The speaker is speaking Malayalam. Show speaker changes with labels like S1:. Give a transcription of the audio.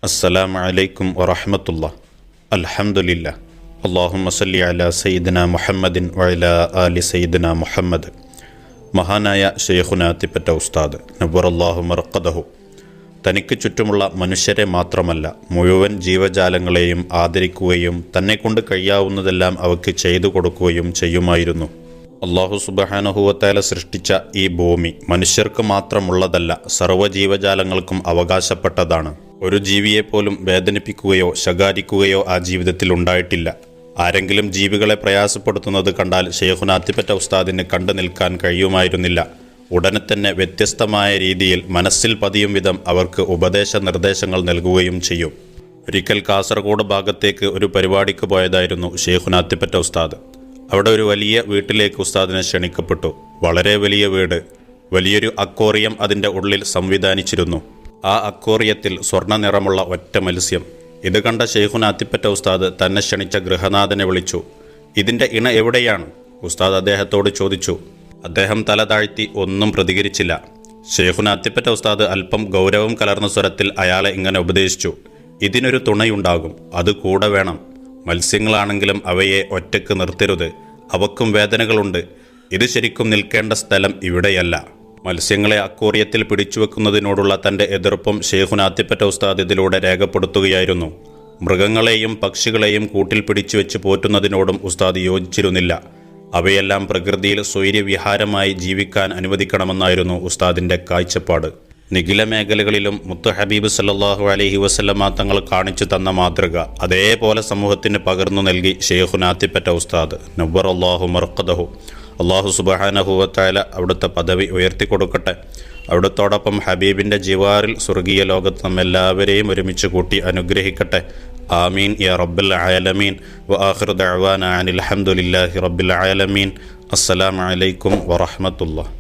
S1: അസ്സലാമു അലൈക്കും വറഹ്മത്തുള്ളാഹി. അൽഹംദുലില്ലാഹ്. അല്ലാഹുമ്മ സല്ലി അലാ സയ്യിദിനാ മുഹമ്മദിൻ വഅലാ ആലി സയ്യിദിനാ മുഹമ്മദ്. മഹാനായ ശൈഖുനാ അത്തിപ്പറ്റ ഉസ്താദ് നവ്വറല്ലാഹു മർഖദഹു തനിക്ക് ചുറ്റുമുള്ള മനുഷ്യരെ മാത്രമല്ല മുഴുവൻ ജീവജാലങ്ങളെയും ആദരിക്കുകയും തന്നെക്കൊണ്ട് കഴിയാവുന്നതെല്ലാം അവയ്ക്ക് ചെയ്തു കൊടുക്കുകയും ചെയ്യുമായിരുന്നു. അല്ലാഹു സുബ്ഹാനഹു വ തആല സൃഷ്ടിച്ച ഈ ഭൂമി മനുഷ്യർക്ക് മാത്രമുള്ളതല്ല, സർവ്വജീവജാലങ്ങൾക്കും അവകാശപ്പെട്ടതാണ്. ഒരു ജീവിയെപ്പോലും വേദനിപ്പിക്കുകയോ ശകാരിക്കുകയോ ആ ജീവിതത്തിൽ ഉണ്ടായിട്ടില്ല. ആരെങ്കിലും ജീവികളെ പ്രയാസപ്പെടുത്തുന്നത് കണ്ടാൽ ശൈഖുനാ അത്തിപ്പറ്റ ഉസ്താദിന് കണ്ടു നിൽക്കാൻ കഴിയുമായിരുന്നില്ല. ഉടനെ തന്നെ വ്യത്യസ്തമായ രീതിയിൽ മനസ്സിൽ പതിയും വിധം അവർക്ക് ഉപദേശ നിർദ്ദേശങ്ങൾ നൽകുകയും ചെയ്യും. ഒരിക്കൽ കാസർഗോഡ് ഭാഗത്തേക്ക് ഒരു പരിപാടിക്ക് പോയതായിരുന്നു ശൈഖുനാ അത്തിപ്പറ്റ ഉസ്താദ്. അവിടെ ഒരു വലിയ വീട്ടിലേക്ക് ഉസ്താദിനെ ക്ഷണിക്കപ്പെട്ടു. വളരെ വലിയ വീട്, വലിയൊരു അക്വേറിയം അതിൻ്റെ ഉള്ളിൽ സംവിധാനിച്ചിരുന്നു. ആ അക്വേറിയത്തിൽ സ്വർണ്ണ നിറമുള്ള ഒറ്റ മത്സ്യം. ഇത് കണ്ട ശൈഖുനാ അത്തിപ്പറ്റ ഉസ്താദ് തന്നെ ക്ഷണിച്ച ഗൃഹനാഥനെ വിളിച്ചു. ഇതിൻ്റെ ഇണ എവിടെയാണ്? ഉസ്താദ് അദ്ദേഹത്തോട് ചോദിച്ചു. അദ്ദേഹം തല താഴ്ത്തി ഒന്നും പ്രതികരിച്ചില്ല. ശൈഖുനാ അത്തിപ്പറ്റ ഉസ്താദ് അല്പം ഗൗരവം കലർന്ന സ്വരത്തിൽ അയാളെ ഇങ്ങനെ ഉപദേശിച്ചു. ഇതിനൊരു തുണയുണ്ടാകും, അത് കൂടെ വേണം. മത്സ്യങ്ങളാണെങ്കിലും അവയെ ഒറ്റയ്ക്ക് നിർത്തരുത്, അവക്കും വേദനകളുണ്ട്. ഇത് ശരിക്കും നിൽക്കേണ്ട സ്ഥലം ഇവിടെയല്ല. മത്സ്യങ്ങളെ അക്വേറിയത്തിൽ പിടിച്ചുവെക്കുന്നതിനോടുള്ള തൻ്റെ എതിർപ്പും ശൈഖുനാ അത്തിപ്പറ്റ ഉസ്താദ് ഇതിലൂടെ രേഖപ്പെടുത്തുകയായിരുന്നു. മൃഗങ്ങളെയും പക്ഷികളെയും കൂട്ടിൽ പിടിച്ചുവെച്ച് പോറ്റുന്നതിനോടും ഉസ്താദ് യോജിച്ചിരുന്നില്ല. അവയെല്ലാം പ്രകൃതിയിൽ സ്വൈര്യവിഹാരമായി ജീവിക്കാൻ അനുവദിക്കണമെന്നായിരുന്നു ഉസ്താദിൻ്റെ കാഴ്ചപ്പാട്. നിഖില മേഖലകളിലും മുത്തു ഹബീബ് സല്ലല്ലാഹു അലൈഹി വസല്ലമ തങ്ങൾ കാണിച്ചു തന്ന മാതൃക അതേപോലെ സമൂഹത്തിന് പകർന്നു നൽകി ശൈഖുനാ അത്തിപ്പറ്റ ഉസ്താദ് നവ്വറല്ലാഹു മർഖദഹു. അല്ലാഹു സുബ്ഹാനഹു വ തആല അവിടുത്തെ പദവി ഉയർത്തിക്കൊടുക്കട്ടെ. അവിടുത്തോടൊപ്പം ഹബീബിൻ്റെ ജിവാറിൽ സ്വർഗീയ ലോകത്ത് നമ്മെല്ലാവരെയും ഒരുമിച്ച് കൂട്ടി അനുഗ്രഹിക്കട്ടെ. ആമീൻ യാ റബ്ബൽ ആലമീൻ. വ ആഖിറു ദഅ്വാനാ അനിൽ ഹംദുലില്ലാഹി റബ്ബിൽ ആലമീൻ. അസ്സലാമു അലൈക്കും വറഹ്മത്തുള്ളാഹി.